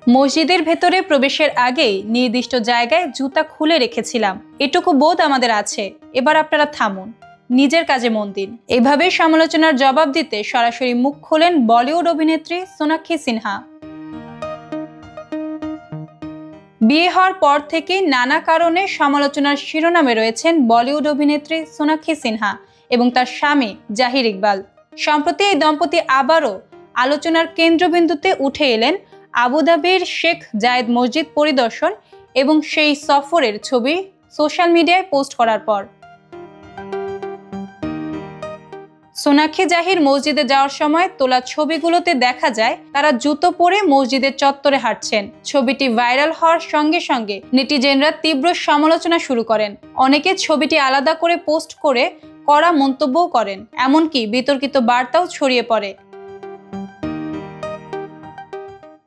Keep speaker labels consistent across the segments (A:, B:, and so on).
A: মসজিদের ভেতরে প্রবেশের আগেই নির্দিষ্ট জায়গায় জুতা খুলে রেখেছিলাম, এটুকু বোধ আমাদের আছে। এবার আপনারা থামুন, নিজের কাজে মন দিন। এভাবে সমালোচনার জবাব দিতে সরাসরি মুখ খোলেন বলিউড অভিনেত্রী সোনাক্ষী সিনহা। বিয়ে হওয়ার পর থেকে নানা কারণে সমালোচনার শিরোনামে রয়েছেন বলিউড অভিনেত্রী সোনাক্ষী সিনহা এবং তার স্বামী জাহির ইকবাল। সম্প্রতি এই দম্পতি আবারও আলোচনার কেন্দ্রবিন্দুতে উঠে এলেন আবুধাবির শেখ জায়েদ মসজিদ পরিদর্শন এবং সেই সফরের ছবি সোশ্যাল মিডিয়ায় পোস্ট করার পর। সোনাক্ষী জাহির মসজিদে যাওয়ার সময় তোলা ছবিগুলোতে দেখা যায় তারা জুতো পরে মসজিদের চত্বরে হাঁটছেন। ছবিটি ভাইরাল হওয়ার সঙ্গে সঙ্গে নেটিজেনরা তীব্র সমালোচনা শুরু করেন। অনেকে ছবিটি আলাদা করে পোস্ট করে কড়া মন্তব্যও করেন, এমনকি বিতর্কিত বার্তাও ছড়িয়ে পড়ে।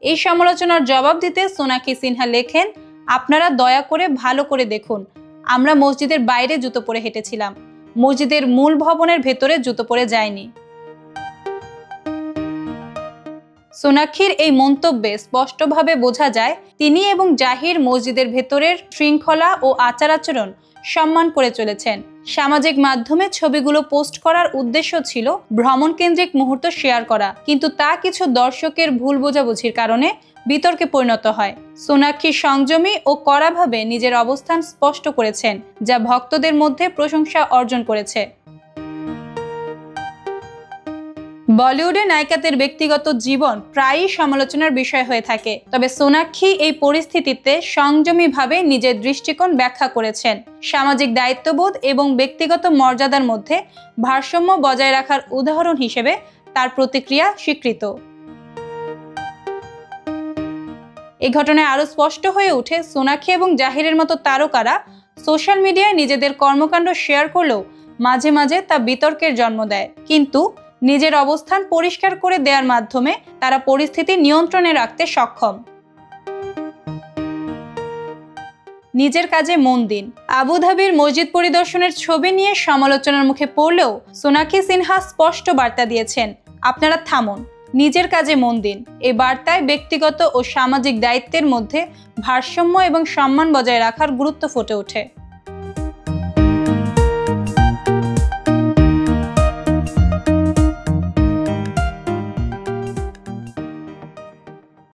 A: এই সমালোচনার জবাব দিতে সোনাক্ষী সিনহা লেখেন, আপনারা দয়া করে ভালো করে দেখুন, আমরা মসজিদের বাইরে জুতো পরে হেঁটেছিলাম, মসজিদের মূল ভবনের ভেতরে জুতো পরে যায়নি। সোনাক্ষীর এই মন্তব্যে স্পষ্টভাবে বোঝা যায় তিনি এবং জাহির মসজিদের ভেতরের শৃঙ্খলা ও আচার আচরণ সম্মান করে চলেছেন। সামাজিক মাধ্যমে ছবিগুলো পোস্ট করার উদ্দেশ্য ছিল ভ্রমণ কেন্দ্রিক মুহূর্ত শেয়ার করা, কিন্তু তা কিছু দর্শকের ভুল বোঝাবুঝির কারণে বিতর্কে পরিণত হয়। সোনাক্ষী সংযমী ও কড়াভাবে নিজের অবস্থান স্পষ্ট করেছেন, যা ভক্তদের মধ্যে প্রশংসা অর্জন করেছে। বলিউডে নায়িকাদের ব্যক্তিগত জীবন প্রায়ই সমালোচনার বিষয় হয়ে থাকে, তবে সোনাক্ষী এই পরিস্থিতিতে সংযমীভাবে নিজের দৃষ্টিকোণ ব্যাখ্যা করেছেন। সামাজিক দায়িত্ববোধ এবং ব্যক্তিগত মর্যাদার মধ্যে ভারসাম্য বজায় রাখার উদাহরণ হিসেবে তার প্রতিক্রিয়া স্বীকৃত। এই ঘটনায় আরো স্পষ্ট হয়ে ওঠে সোনাক্ষী এবং জাহিরের মতো তারকারা সোশ্যাল মিডিয়ায় নিজেদের কর্মকাণ্ড শেয়ার করলেও মাঝে মাঝে তা বিতর্কের জন্ম দেয়, কিন্তু নিজের অবস্থান পরিষ্কার করে দেওয়ার মাধ্যমে তারা পরিস্থিতি নিয়ন্ত্রণে রাখতে সক্ষম। নিজের কাজে মন দিন। আবুধাবির মসজিদ পরিদর্শনের ছবি নিয়ে সমালোচনার মুখে পড়লেও সোনাক্ষী সিনহা স্পষ্ট বার্তা দিয়েছেন, আপনারা থামুন, নিজের কাজে মন দিন। এই বার্তায় ব্যক্তিগত ও সামাজিক দায়িত্বের মধ্যে ভারসাম্য এবং সম্মান বজায় রাখার গুরুত্ব ফুটে ওঠে।